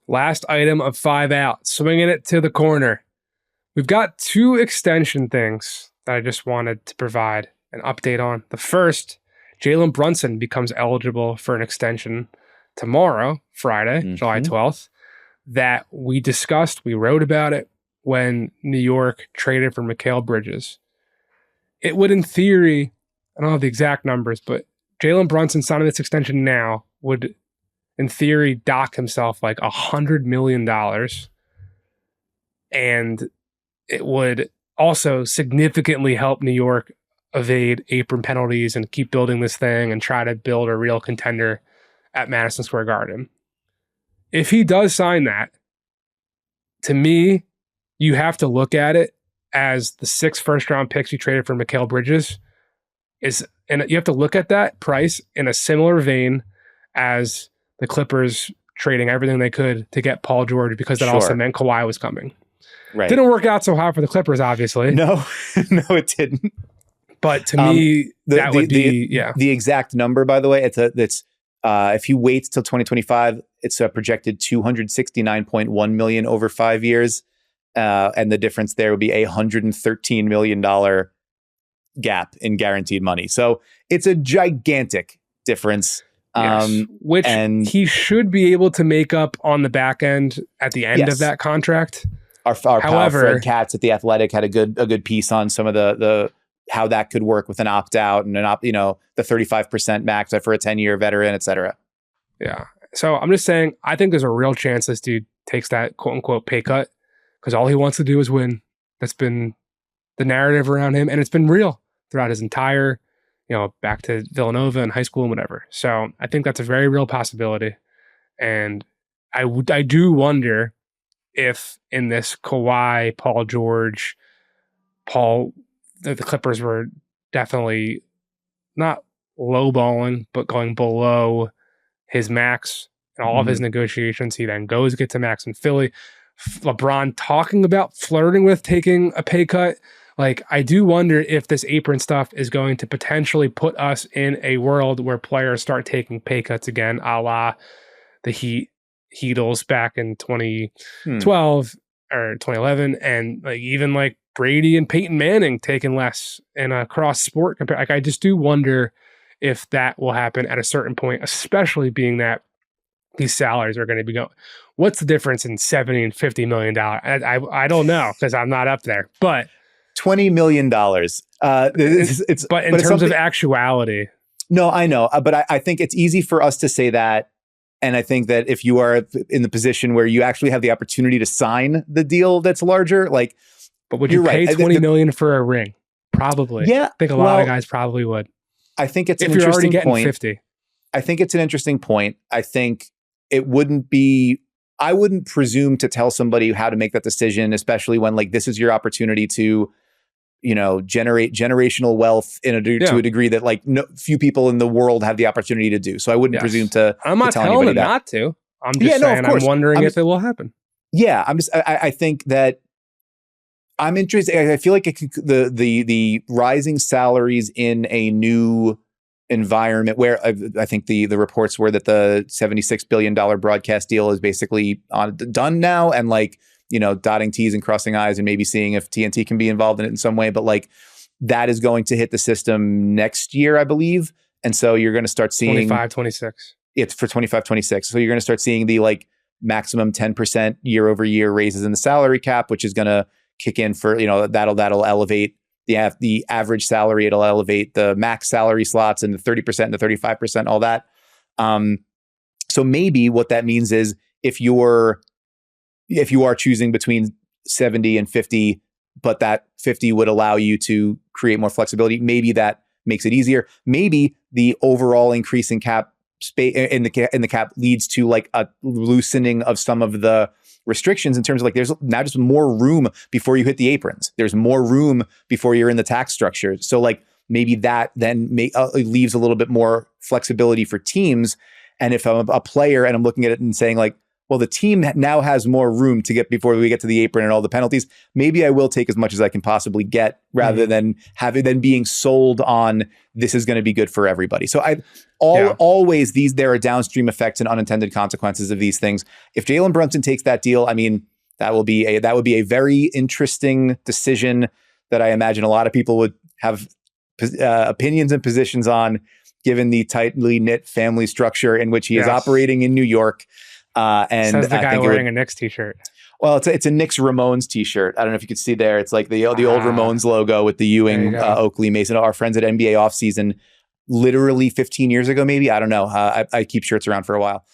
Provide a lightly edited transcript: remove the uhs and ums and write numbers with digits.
Last item of 5 out, swinging it to the corner. We've got 2 extension things that I just wanted to provide an update on. The first, Jalen Brunson becomes eligible for an extension tomorrow, Friday, July 12th, that we discussed, we wrote about it when New York traded for Mikal Bridges. It would, in theory, I don't have the exact numbers, but Jalen Brunson signing this extension now would, in theory, dock himself like $100 million. And it would also significantly help New York evade apron penalties and keep building this thing and try to build a real contender at Madison Square Garden. If he does sign that, to me, you have to look at it as the 6 first-round picks you traded for Mikal Bridges and you have to look at that price in a similar vein as the Clippers trading everything they could to get Paul George, because that also meant Kawhi was coming. Right. Didn't work out so hot for the Clippers, obviously. No, no, it didn't. But to me, that would be the exact number. By the way, it's if he waits till 2025, it's a projected $269.1 million over 5 years, and the difference there would be a $113 million gap in guaranteed money. So it's a gigantic difference. Which he should be able to make up on the back end at the end of that contract. Our pal Fred Katz at The Athletic had a good piece on some of the how that could work with an opt out and the 35% max for a 10-year veteran, et cetera. Yeah. So I'm just saying, I think there's a real chance this dude takes that quote unquote pay cut because all he wants to do is win. That's been the narrative around him, and it's been real throughout his entire, back to Villanova and high school and whatever. So I think that's a very real possibility. And I do wonder if in this Kawhi, Paul George, the Clippers were definitely not lowballing, but going below his max in all of his negotiations. He then goes, gets a max in Philly. LeBron talking about flirting with taking a pay cut. Like, I do wonder if this apron stuff is going to potentially put us in a world where players start taking pay cuts again, a la the Heatles back in 2012 or 2011, and even Brady and Peyton Manning taking less in a cross sport compare. I just do wonder if that will happen at a certain point, especially being that these salaries are going to be going. What's the difference in $70 and $50 million? I don't know because I'm not up there, but $20 million. But in terms of actuality. No, I know. But I think it's easy for us to say that. And I think that if you are in the position where you actually have the opportunity to sign the deal that's larger, but would you pay $20 million for a ring? Probably. Yeah. I think a lot of guys probably would. I think it's an interesting point. If you're already getting 50. I think it's an interesting point. I think it wouldn't be, I wouldn't presume to tell somebody how to make that decision, especially when this is your opportunity to, generate generational wealth to a degree that few people in the world have the opportunity to do. So I wouldn't presume to. I'm not telling them not to. I'm just saying, I'm wondering if it will happen. Yeah, I think that I'm interested. I feel like the rising salaries in a new environment where I think the reports were that the $76 billion broadcast deal is basically done now, and dotting T's and crossing I's and maybe seeing if TNT can be involved in it in some way. But that is going to hit the system next year, I believe. And so you're going to start seeing 25-26. It's for 25-26. So you're going to start seeing the maximum 10% year over year raises in the salary cap, which is going to kick in for, that'll elevate the average salary. It'll elevate the max salary slots and the 30% and the 35%, all that. So maybe what that means is if you are choosing between 70 and 50, but that 50 would allow you to create more flexibility, maybe that makes it easier. Maybe the overall increase in cap space in the cap leads to a loosening of some of the restrictions in terms of there's now just more room before you hit the aprons. There's more room before you're in the tax structure. So maybe that then leaves a little bit more flexibility for teams. And if I'm a player and I'm looking at it and saying well, the team now has more room to get before we get to the apron and all the penalties. Maybe I will take as much as I can possibly get rather than being sold on this is going to be good for everybody. So always there are downstream effects and unintended consequences of these things. If Jalen Brunson takes that deal, I mean, that would be a very interesting decision that I imagine a lot of people would have opinions and positions on, given the tightly knit family structure in which he is operating in New York. And says the guy wearing a Knicks t-shirt. Well, it's a Knicks Ramones t-shirt. I don't know if you could see there. It's like the old Ramones logo with the Ewing, Oakley, Mason. Our friends at NBA Offseason, literally 15 years ago, maybe. I don't know. I keep shirts around for a while.